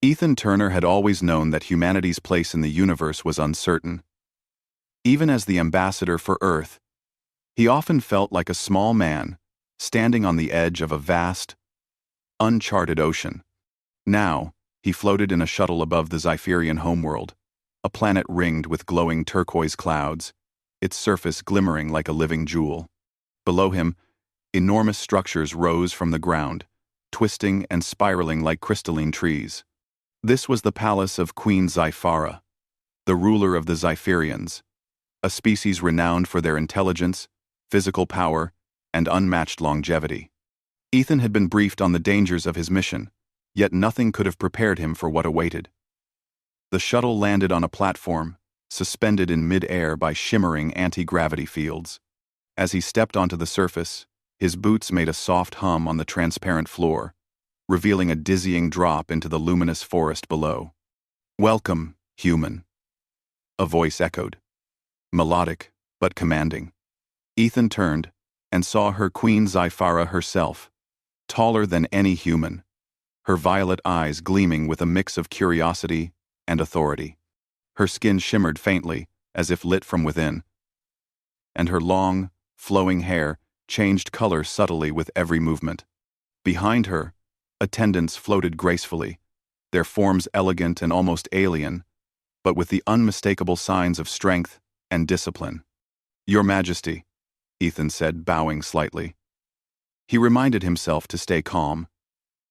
Ethan Turner had always known that humanity's place in the universe was uncertain. Even as the ambassador for Earth, he often felt like a small man, standing on the edge of a vast, uncharted ocean. Now, he floated in a shuttle above the Zypherian homeworld, a planet ringed with glowing turquoise clouds, its surface glimmering like a living jewel. Below him, enormous structures rose from the ground, twisting and spiraling like crystalline trees. This was the palace of Queen Zyphara, the ruler of the Zypherians, a species renowned for their intelligence, physical power, and unmatched longevity. Ethan had been briefed on the dangers of his mission, yet nothing could have prepared him for what awaited. The shuttle landed on a platform, suspended in mid-air by shimmering anti-gravity fields. As he stepped onto the surface, his boots made a soft hum on the transparent floor, revealing a dizzying drop into the luminous forest below. "Welcome, human," a voice echoed, melodic but commanding. Ethan turned and saw her Queen Zyphara herself, taller than any human, her violet eyes gleaming with a mix of curiosity and authority. Her skin shimmered faintly, as if lit from within, and her long, flowing hair changed color subtly with every movement. Behind her, attendants floated gracefully, their forms elegant and almost alien, but with the unmistakable signs of strength and discipline. "Your Majesty," Ethan said, bowing slightly. He reminded himself to stay calm,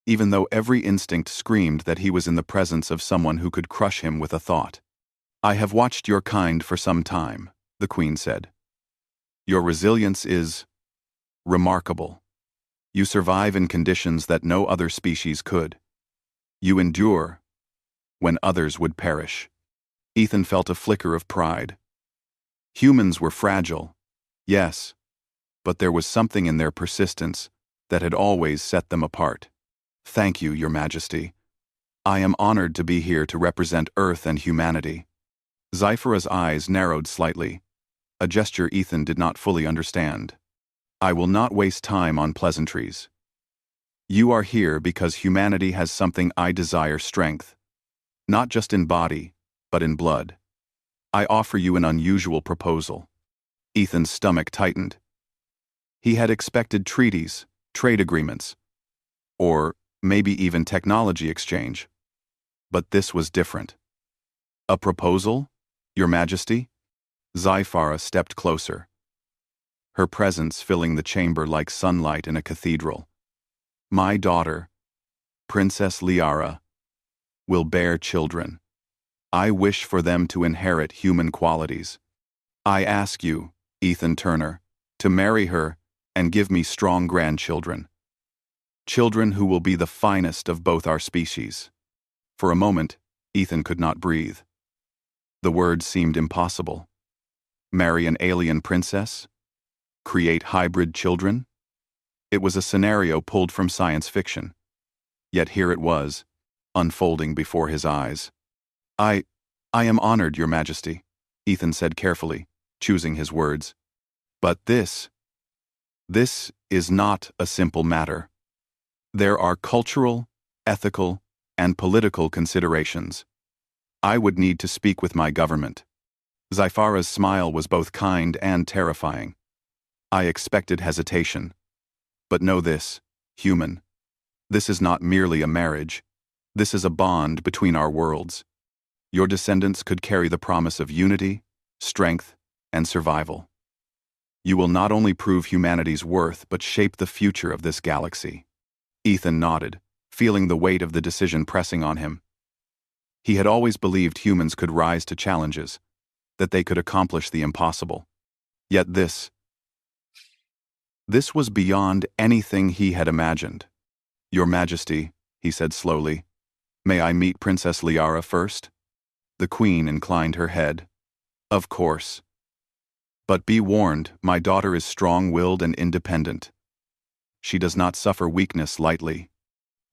even though every instinct screamed that he was in the presence of someone who could crush him with a thought. "I have watched your kind for some time," the Queen said. "Your resilience is remarkable. You survive in conditions that no other species could. You endure when others would perish." Ethan felt a flicker of pride. Humans were fragile, yes, but there was something in their persistence that had always set them apart. "Thank you, Your Majesty. I am honored to be here to represent Earth and humanity." Zyphara's eyes narrowed slightly, a gesture Ethan did not fully understand. "I will not waste time on pleasantries. You are here because humanity has something I desire: strength, not just in body, but in blood. I offer you an unusual proposal." Ethan's stomach tightened. He had expected treaties, trade agreements, or maybe even technology exchange. But this was different. "A proposal, Your Majesty?" Zyphara stepped closer, her presence filling the chamber like sunlight in a cathedral. "My daughter, Princess Liara, will bear children. I wish for them to inherit human qualities. I ask you, Ethan Turner, to marry her and give me strong grandchildren. Children who will be the finest of both our species." For a moment, Ethan could not breathe. The words seemed impossible. Marry an alien princess? Create hybrid children? It was a scenario pulled from science fiction. Yet here it was, unfolding before his eyes. I am honored, Your Majesty," Ethan said carefully, choosing his words. "But this is not a simple matter. There are cultural, ethical, and political considerations. I would need to speak with my government." Zyphara's smile was both kind and terrifying. "I expected hesitation. But know this, human. This is not merely a marriage. This is a bond between our worlds. Your descendants could carry the promise of unity, strength, and survival. You will not only prove humanity's worth but shape the future of this galaxy." Ethan nodded, feeling the weight of the decision pressing on him. He had always believed humans could rise to challenges, that they could accomplish the impossible. Yet this was beyond anything he had imagined. "Your Majesty," he said slowly, "may I meet Princess Liara first?" The Queen inclined her head. "Of course. But be warned, my daughter is strong-willed and independent. She does not suffer weakness lightly."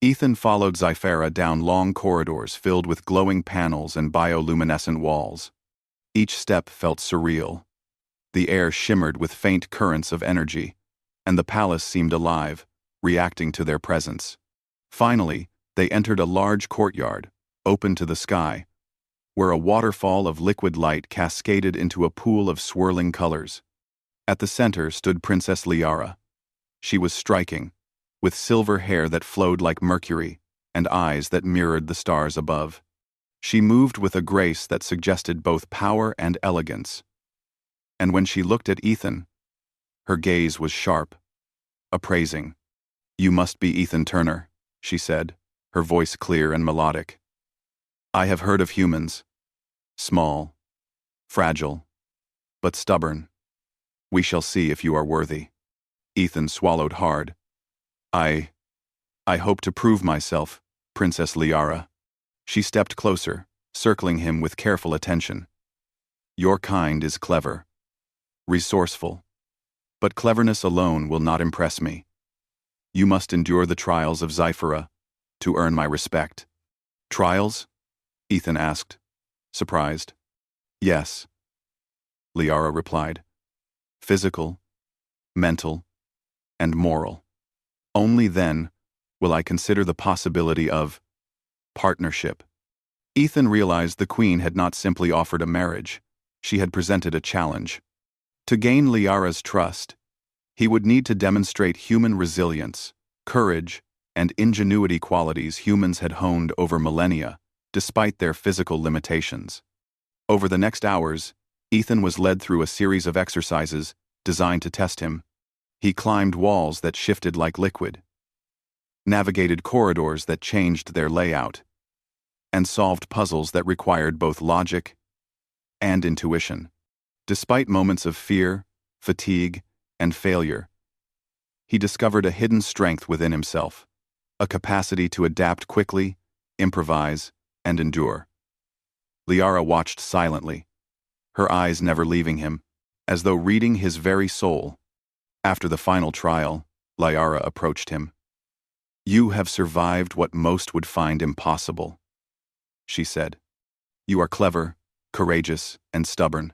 Ethan followed Zyphara down long corridors filled with glowing panels and bioluminescent walls. Each step felt surreal. The air shimmered with faint currents of energy, and the palace seemed alive, reacting to their presence. Finally, they entered a large courtyard, open to the sky, where a waterfall of liquid light cascaded into a pool of swirling colors. At the center stood Princess Liara. She was striking, with silver hair that flowed like mercury and eyes that mirrored the stars above. She moved with a grace that suggested both power and elegance. And when she looked at Ethan, her gaze was sharp, appraising. "You must be Ethan Turner," she said, her voice clear and melodic. "I have heard of humans. Small, fragile, but stubborn. We shall see if you are worthy." Ethan swallowed hard. I hope to prove myself, Princess Liara." She stepped closer, circling him with careful attention. "Your kind is clever, resourceful, but cleverness alone will not impress me. You must endure the trials of Zyphera to earn my respect." "Trials?" Ethan asked, surprised. "Yes," Liara replied. "Physical, mental, and moral. Only then will I consider the possibility of partnership." Ethan realized the Queen had not simply offered a marriage, she had presented a challenge. To gain Liara's trust, he would need to demonstrate human resilience, courage, and ingenuity qualities humans had honed over millennia, despite their physical limitations. Over the next hours, Ethan was led through a series of exercises designed to test him. He climbed walls that shifted like liquid, navigated corridors that changed their layout, and solved puzzles that required both logic and intuition. Despite moments of fear, fatigue, and failure, he discovered a hidden strength within himself, a capacity to adapt quickly, improvise, and endure. Liara watched silently, her eyes never leaving him, as though reading his very soul. After the final trial, Liara approached him. "You have survived what most would find impossible," she said. "You are clever, courageous, and stubborn."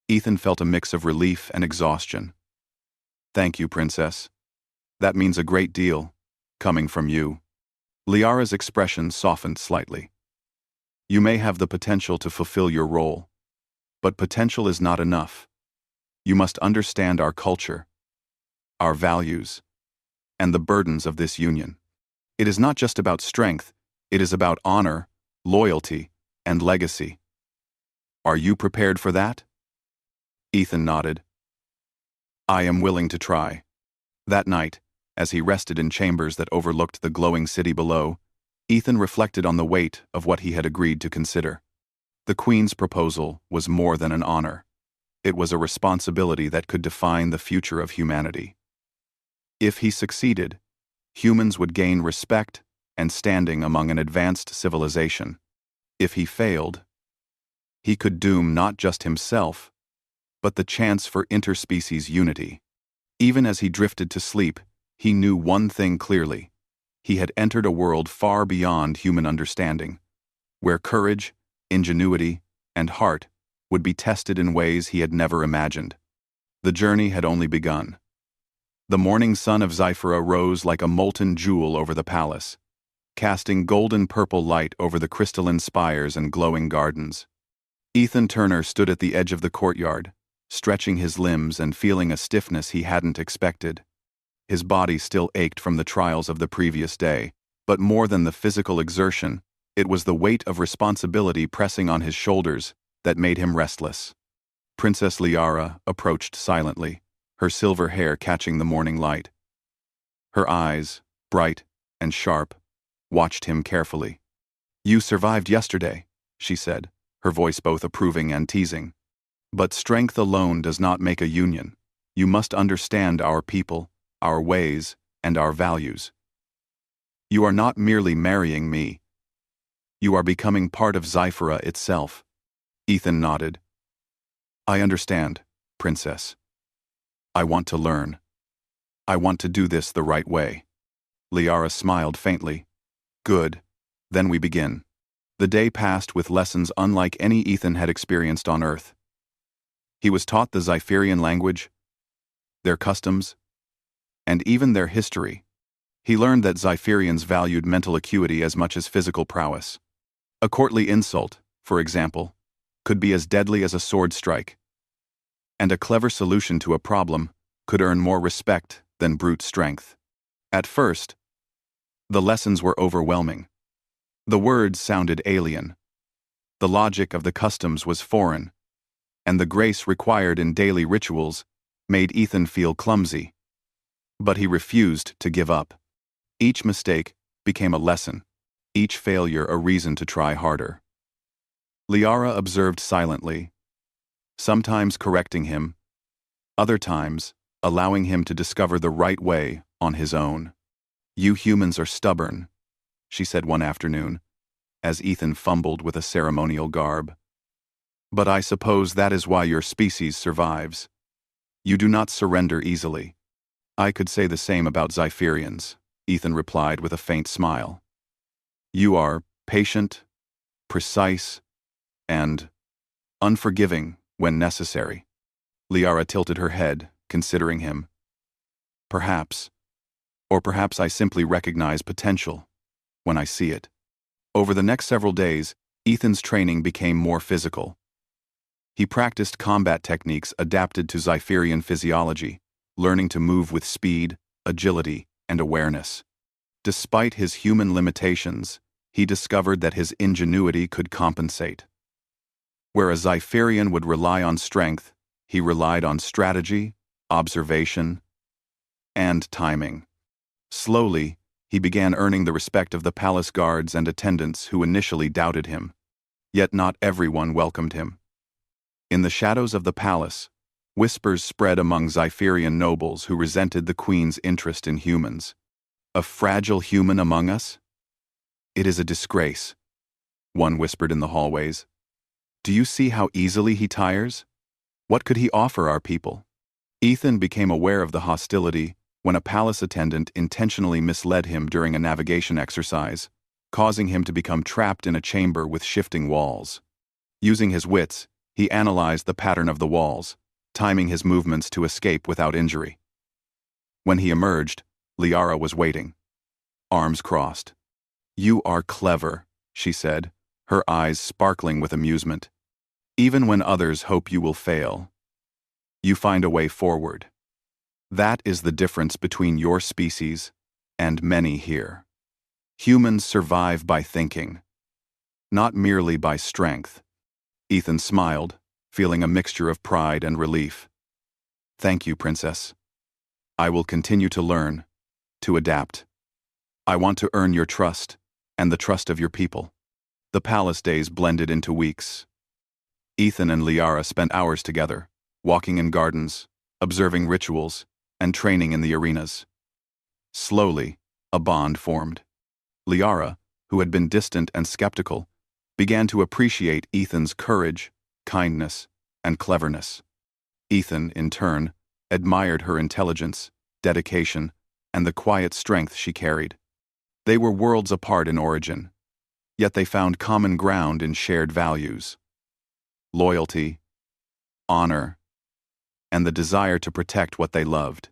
Ethan felt a mix of relief and exhaustion. "Thank you, Princess. That means a great deal, coming from you." Liara's expression softened slightly. "You may have the potential to fulfill your role, but potential is not enough. You must understand our culture, our values, and the burdens of this union. It is not just about strength, it is about honor, loyalty, and legacy. Are you prepared for that?" Ethan nodded. "I am willing to try." That night, as he rested in chambers that overlooked the glowing city below, Ethan reflected on the weight of what he had agreed to consider. The Queen's proposal was more than an honor. It was a responsibility that could define the future of humanity. If he succeeded, humans would gain respect and standing among an advanced civilization. If he failed, he could doom not just himself, but the chance for interspecies unity. Even as he drifted to sleep, he knew one thing clearly. He had entered a world far beyond human understanding, where courage, ingenuity, and heart would be tested in ways he had never imagined. The journey had only begun. The morning sun of Zyphera rose like a molten jewel over the palace, casting golden-purple light over the crystalline spires and glowing gardens. Ethan Turner stood at the edge of the courtyard, stretching his limbs and feeling a stiffness he hadn't expected. His body still ached from the trials of the previous day, but more than the physical exertion, it was the weight of responsibility pressing on his shoulders that made him restless. Princess Liara approached silently, her silver hair catching the morning light. Her eyes, bright and sharp, watched him carefully. "You survived yesterday," she said, her voice both approving and teasing. "But strength alone does not make a union. You must understand our people, our ways, and our values. You are not merely marrying me. You are becoming part of Zyphera itself." Ethan nodded. "I understand, Princess. I want to learn. I want to do this the right way." Liara smiled faintly. "Good. Then we begin." The day passed with lessons unlike any Ethan had experienced on Earth. He was taught the Zypherian language, their customs, and even their history. He learned that Zypherians valued mental acuity as much as physical prowess. A courtly insult, for example, could be as deadly as a sword strike, and a clever solution to a problem could earn more respect than brute strength. At first, the lessons were overwhelming. The words sounded alien. The logic of the customs was foreign, and the grace required in daily rituals made Ethan feel clumsy. But he refused to give up. Each mistake became a lesson, each failure a reason to try harder. Liara observed silently, sometimes correcting him, other times allowing him to discover the right way on his own. "You humans are stubborn," she said one afternoon, as Ethan fumbled with a ceremonial garb. "But I suppose that is why your species survives. You do not surrender easily." "I could say the same about Zypherians," Ethan replied with a faint smile. "You are patient, precise, and unforgiving when necessary." Liara tilted her head, considering him. "Perhaps. Or perhaps I simply recognize potential when I see it." Over the next several days, Ethan's training became more physical. He practiced combat techniques adapted to Zypherian physiology, learning to move with speed, agility, and awareness. Despite his human limitations, he discovered that his ingenuity could compensate. Where a Zypherian would rely on strength, he relied on strategy, observation, and timing. Slowly, he began earning the respect of the palace guards and attendants who initially doubted him. Yet not everyone welcomed him. In the shadows of the palace, whispers spread among Zypherian nobles who resented the queen's interest in humans. "A fragile human among us? It is a disgrace," one whispered in the hallways. "Do you see how easily he tires? What could he offer our people?" Ethan became aware of the hostility when a palace attendant intentionally misled him during a navigation exercise, causing him to become trapped in a chamber with shifting walls. Using his wits, he analyzed the pattern of the walls, timing his movements to escape without injury. When he emerged, Liara was waiting, arms crossed. "You are clever," she said, her eyes sparkling with amusement. "Even when others hope you will fail, you find a way forward. That is the difference between your species and many here. Humans survive by thinking, not merely by strength." Ethan smiled, feeling a mixture of pride and relief. "Thank you, Princess. I will continue to learn, to adapt. I want to earn your trust and the trust of your people." The palace days blended into weeks. Ethan and Liara spent hours together, walking in gardens, observing rituals, and training in the arenas. Slowly, a bond formed. Liara, who had been distant and skeptical, began to appreciate Ethan's courage, kindness, and cleverness. Ethan, in turn, admired her intelligence, dedication, and the quiet strength she carried. They were worlds apart in origin, yet they found common ground in shared values: loyalty, honor, and the desire to protect what they loved.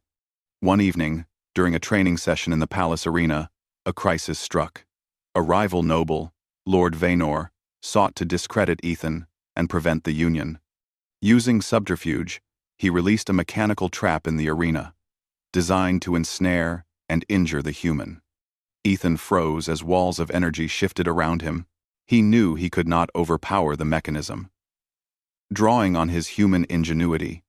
One evening, during a training session in the palace arena, a crisis struck. A rival noble, Lord Vaynor, sought to discredit Ethan and prevent the union. Using subterfuge, he released a mechanical trap in the arena, designed to ensnare and injure the human. Ethan froze as walls of energy shifted around him. He knew he could not overpower the mechanism. Drawing on his human ingenuity,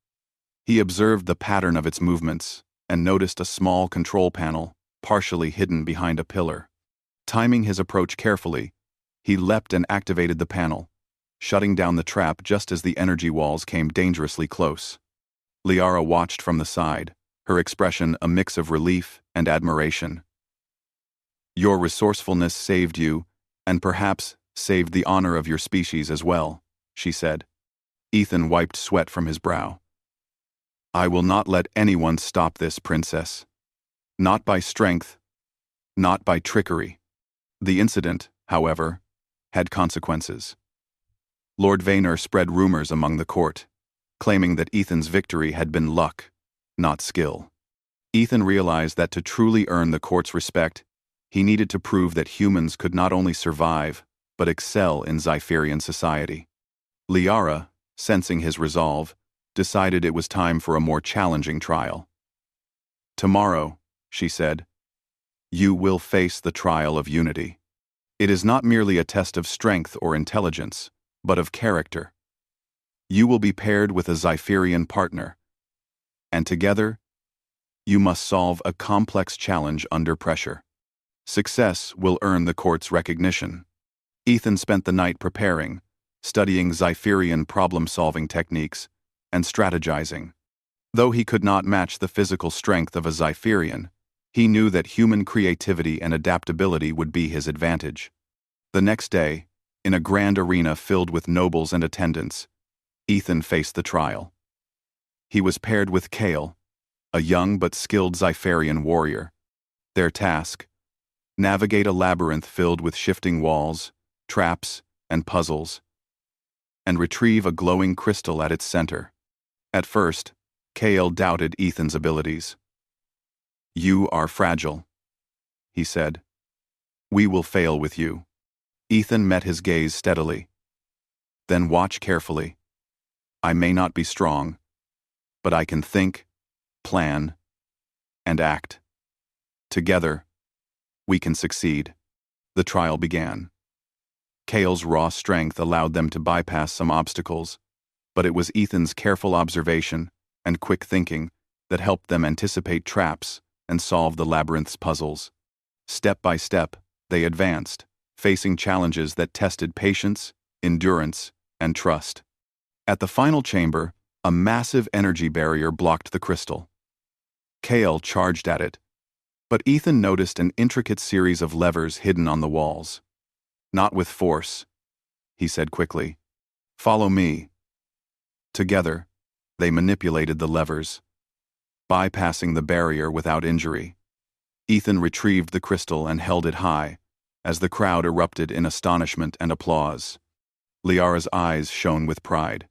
he observed the pattern of its movements and noticed a small control panel partially hidden behind a pillar. Timing his approach carefully, he leapt and activated the panel, shutting down the trap just as the energy walls came dangerously close. Liara watched from the side, her expression a mix of relief and admiration. "Your resourcefulness saved you, and perhaps saved the honor of your species as well," she said. Ethan wiped sweat from his brow. "I will not let anyone stop this, Princess. Not by strength, not by trickery." The incident, however, had consequences. Lord Vaynor spread rumors among the court, claiming that Ethan's victory had been luck, not skill. Ethan realized that to truly earn the court's respect, he needed to prove that humans could not only survive, but excel in Zypherian society. Liara, sensing his resolve, decided it was time for a more challenging trial. "Tomorrow," she said, "you will face the trial of unity. It is not merely a test of strength or intelligence, but of character. You will be paired with a Zypherian partner, and together, you must solve a complex challenge under pressure. Success will earn the court's recognition." Ethan spent the night preparing, studying Zypherian problem-solving techniques, and strategizing. Though he could not match the physical strength of a Zypherian, he knew that human creativity and adaptability would be his advantage. The next day, in a grand arena filled with nobles and attendants, Ethan faced the trial. He was paired with Kale, a young but skilled Zypherian warrior. Their task: navigate a labyrinth filled with shifting walls, traps, and puzzles, and retrieve a glowing crystal at its center. At first, Kale doubted Ethan's abilities. "You are fragile," he said. "We will fail with you." Ethan met his gaze steadily. "Then watch carefully. I may not be strong, but I can think, plan, and act. Together, we can succeed." The trial began. Kale's raw strength allowed them to bypass some obstacles, but it was Ethan's careful observation and quick thinking that helped them anticipate traps and solve the labyrinth's puzzles. Step by step, they advanced, facing challenges that tested patience, endurance, and trust. At the final chamber, a massive energy barrier blocked the crystal. Kale charged at it, but Ethan noticed an intricate series of levers hidden on the walls. "Not with force," he said quickly. "Follow me." Together, they manipulated the levers, bypassing the barrier without injury. Ethan retrieved the crystal and held it high, as the crowd erupted in astonishment and applause. Liara's eyes shone with pride.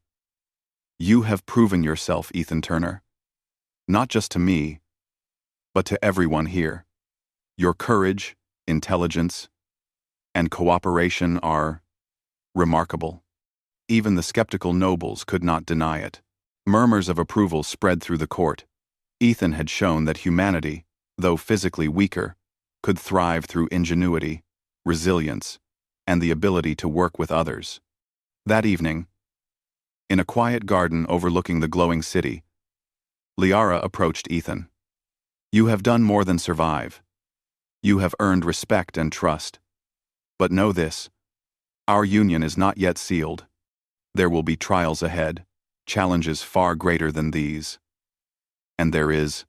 "You have proven yourself, Ethan Turner. Not just to me, but to everyone here. Your courage, intelligence, and cooperation are remarkable." Even the skeptical nobles could not deny it. Murmurs of approval spread through the court. Ethan had shown that humanity, though physically weaker, could thrive through ingenuity, resilience, and the ability to work with others. That evening, in a quiet garden overlooking the glowing city, Liara approached Ethan. "You have done more than survive. You have earned respect and trust. But know this: our union is not yet sealed. There will be trials ahead, challenges far greater than these. And there is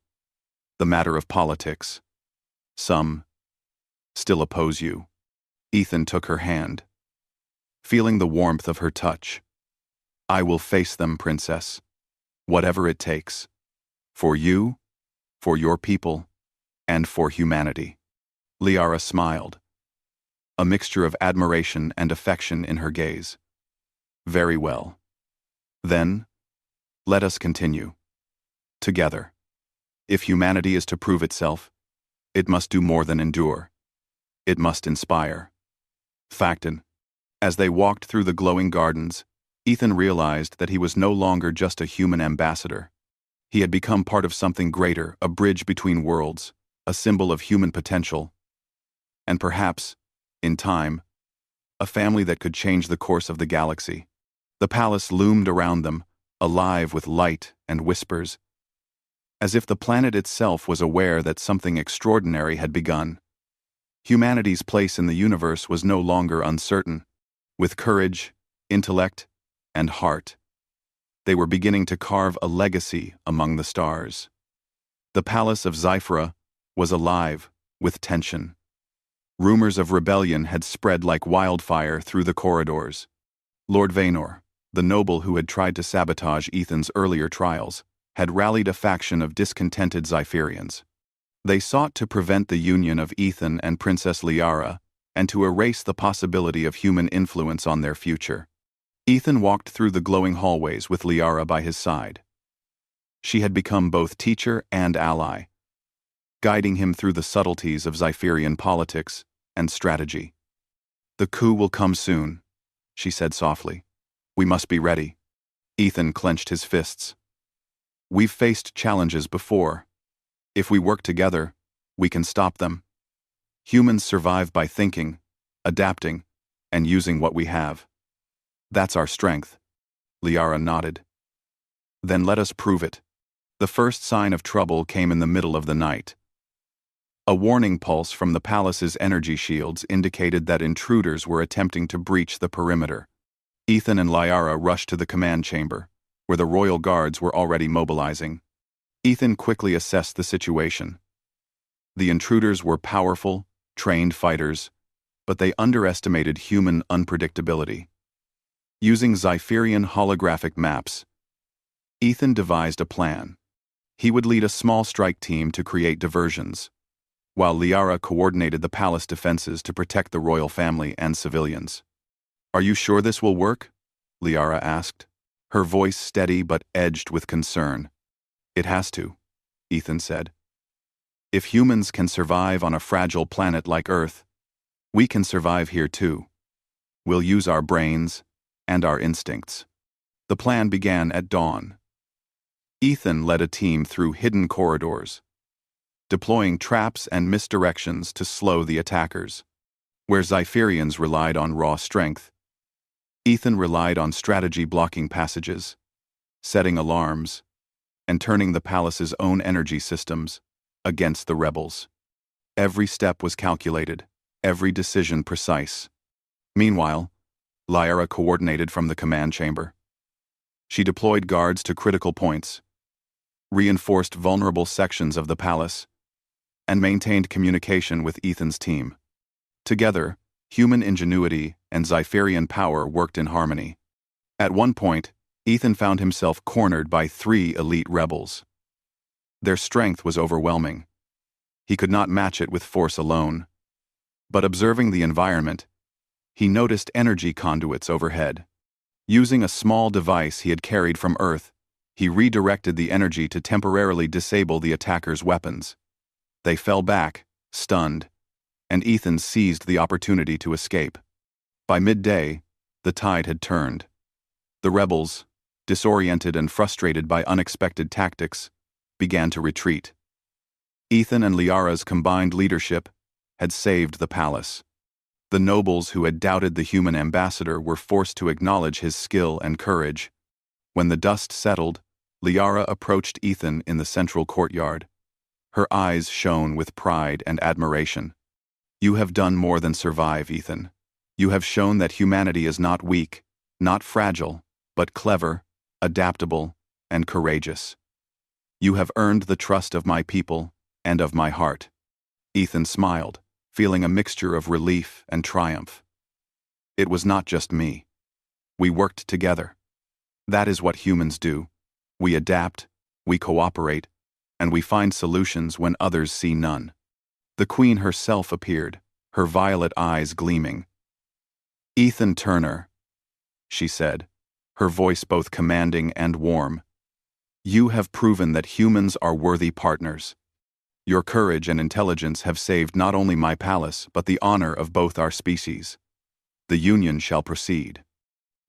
the matter of politics. Some still oppose you." Ethan took her hand, feeling the warmth of her touch. "I will face them, Princess, whatever it takes. For you, for your people, and for humanity." Liara smiled, a mixture of admiration and affection in her gaze. "Very well. Then, let us continue. Together. If humanity is to prove itself, it must do more than endure. It must inspire." Factin. As they walked through the glowing gardens, Ethan realized that he was no longer just a human ambassador. He had become part of something greater, a bridge between worlds, a symbol of human potential, and perhaps, in time, a family that could change the course of the galaxy. The palace loomed around them, alive with light and whispers, as if the planet itself was aware that something extraordinary had begun. Humanity's place in the universe was no longer uncertain. With courage, intellect, and heart, they were beginning to carve a legacy among the stars. The palace of Zyphra was alive with tension. Rumors of rebellion had spread like wildfire through the corridors. Lord Vaynor, the noble who had tried to sabotage Ethan's earlier trials, had rallied a faction of discontented Zypherians. They sought to prevent the union of Ethan and Princess Liara and to erase the possibility of human influence on their future. Ethan walked through the glowing hallways with Liara by his side. She had become both teacher and ally, guiding him through the subtleties of Zypherian politics and strategy. "The coup will come soon," she said softly. "We must be ready." Ethan clenched his fists. "We've faced challenges before. If we work together, we can stop them. Humans survive by thinking, adapting, and using what we have. That's our strength." Liara nodded. "Then let us prove it." The first sign of trouble came in the middle of the night. A warning pulse from the palace's energy shields indicated that intruders were attempting to breach the perimeter. Ethan and Liara rushed to the command chamber, where the royal guards were already mobilizing. Ethan quickly assessed the situation. The intruders were powerful, trained fighters, but they underestimated human unpredictability. Using Zypherian holographic maps, Ethan devised a plan. He would lead a small strike team to create diversions, while Liara coordinated the palace defenses to protect the royal family and civilians. "Are you sure this will work?" Liara asked, her voice steady but edged with concern. "It has to," Ethan said. "If humans can survive on a fragile planet like Earth, we can survive here too. We'll use our brains and our instincts." The plan began at dawn. Ethan led a team through hidden corridors, deploying traps and misdirections to slow the attackers. Where Zypherians relied on raw strength, Ethan relied on strategy blocking passages, setting alarms, and turning the palace's own energy systems against the rebels. Every step was calculated, every decision precise. Meanwhile, Liara coordinated from the command chamber. She deployed guards to critical points, reinforced vulnerable sections of the palace, and maintained communication with Ethan's team. Together, human ingenuity and Zypherian power worked in harmony. At one point, Ethan found himself cornered by 3 elite rebels. Their strength was overwhelming. He could not match it with force alone. But observing the environment, he noticed energy conduits overhead. Using a small device he had carried from Earth, he redirected the energy to temporarily disable the attackers' weapons. They fell back, stunned, and Ethan seized the opportunity to escape. By midday, the tide had turned. The rebels, disoriented and frustrated by unexpected tactics, began to retreat. Ethan and Liara's combined leadership had saved the palace. The nobles who had doubted the human ambassador were forced to acknowledge his skill and courage. When the dust settled, Liara approached Ethan in the central courtyard. Her eyes shone with pride and admiration. "You have done more than survive, Ethan. You have shown that humanity is not weak, not fragile, but clever, adaptable, and courageous. You have earned the trust of my people and of my heart." Ethan smiled, feeling a mixture of relief and triumph. "It was not just me. We worked together. That is what humans do. We adapt, we cooperate, and we find solutions when others see none." The Queen herself appeared, her violet eyes gleaming. "Ethan Turner," she said, her voice both commanding and warm, "you have proven that humans are worthy partners. Your courage and intelligence have saved not only my palace but the honor of both our species. The union shall proceed."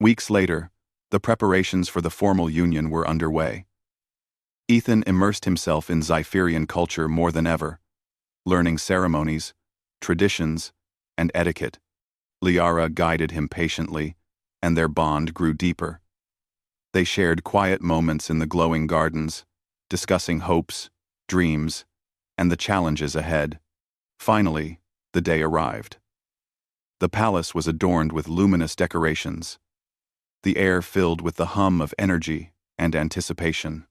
Weeks later, the preparations for the formal union were underway. Ethan immersed himself in Zypherian culture more than ever, learning ceremonies, traditions, and etiquette. Liara guided him patiently, and their bond grew deeper. They shared quiet moments in the glowing gardens, discussing hopes, dreams, and the challenges ahead. Finally, the day arrived. The palace was adorned with luminous decorations, the air filled with the hum of energy and anticipation.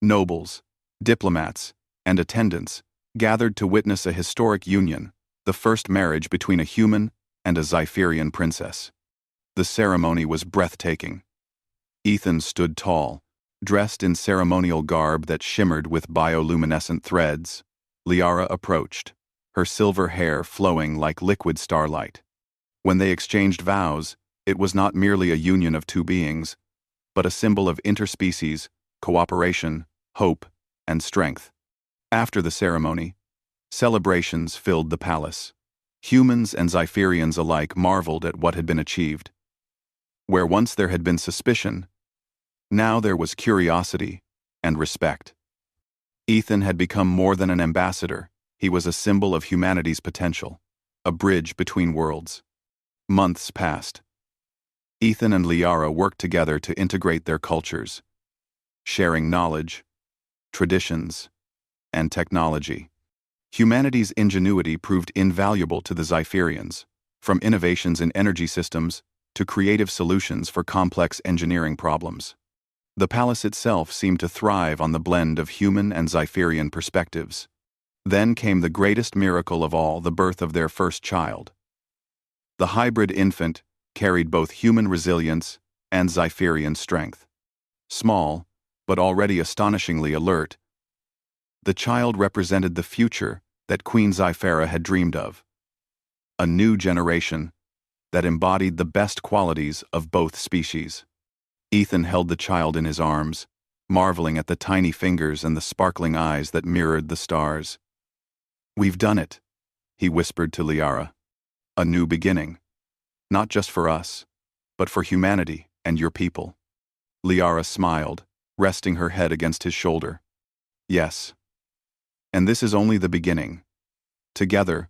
Nobles, diplomats, and attendants gathered to witness a historic union, the first marriage between a human and a Zypherian princess. The ceremony was breathtaking. Ethan stood tall, dressed in ceremonial garb that shimmered with bioluminescent threads. Liara approached, her silver hair flowing like liquid starlight. When they exchanged vows, it was not merely a union of 2 beings, but a symbol of interspecies, cooperation, hope, and strength. After the ceremony, Celebrations filled the palace. Humans and Zypherians alike marveled at what had been achieved. Where once there had been suspicion, now there was curiosity and respect. Ethan had become more than an ambassador. He was a symbol of humanity's potential, a bridge between worlds. Months passed. Ethan and Liara worked together to integrate their cultures, sharing knowledge, traditions, and technology. Humanity's ingenuity proved invaluable to the Zypherians, from innovations in energy systems to creative solutions for complex engineering problems. The palace itself seemed to thrive on the blend of human and Zypherian perspectives. Then came the greatest miracle of all, the birth of their first child. The hybrid infant carried both human resilience and Zypherian strength. Small, but already astonishingly alert, the child represented the future that Queen Zyphera had dreamed of. A new generation that embodied the best qualities of both species. Ethan held the child in his arms, marveling at the tiny fingers and the sparkling eyes that mirrored the stars. "We've done it," he whispered to Liara. "A new beginning. Not just for us, but for humanity and your people." Liara smiled, resting her head against his shoulder. "Yes. And this is only the beginning. Together,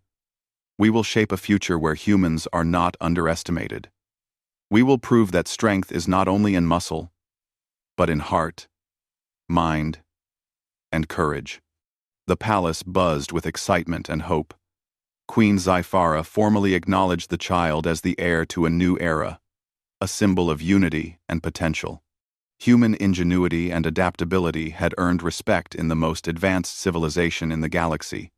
we will shape a future where humans are not underestimated. We will prove that strength is not only in muscle, but in heart, mind, and courage." The palace buzzed with excitement and hope. Queen Zyphara formally acknowledged the child as the heir to a new era, a symbol of unity and potential. Human ingenuity and adaptability had earned respect in the most advanced civilization in the galaxy,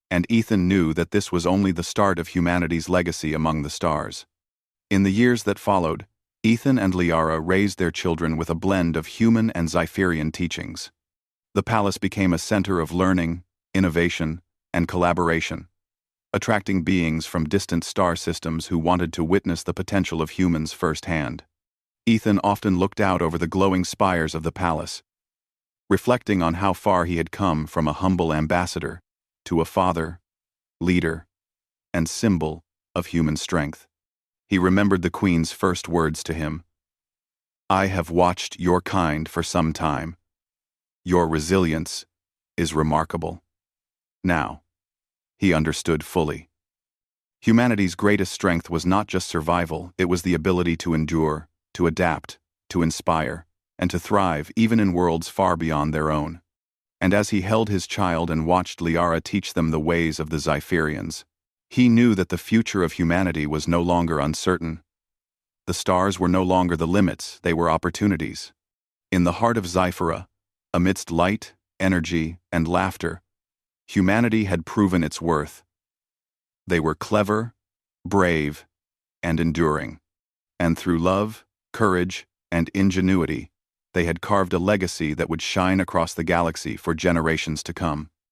and Ethan knew that this was only the start of humanity's legacy among the stars. In the years that followed, Ethan and Liara raised their children with a blend of human and Zypherian teachings. The palace became a center of learning, innovation, and collaboration, attracting beings from distant star systems who wanted to witness the potential of humans firsthand. Ethan often looked out over the glowing spires of the palace, reflecting on how far he had come from a humble ambassador to a father, leader, and symbol of human strength. He remembered the Queen's first words to him: "I have watched your kind for some time. Your resilience is remarkable." Now, he understood fully. Humanity's greatest strength was not just survival, it was the ability to endure, to adapt, to inspire, and to thrive even in worlds far beyond their own. And as he held his child and watched Liara teach them the ways of the Zypherians, he knew that the future of humanity was no longer uncertain. The stars were no longer the limits, they were opportunities. In the heart of Zyphera, amidst light, energy, and laughter, humanity had proven its worth. They were clever, brave, and enduring. And through love, courage, and ingenuity, they had carved a legacy that would shine across the galaxy for generations to come.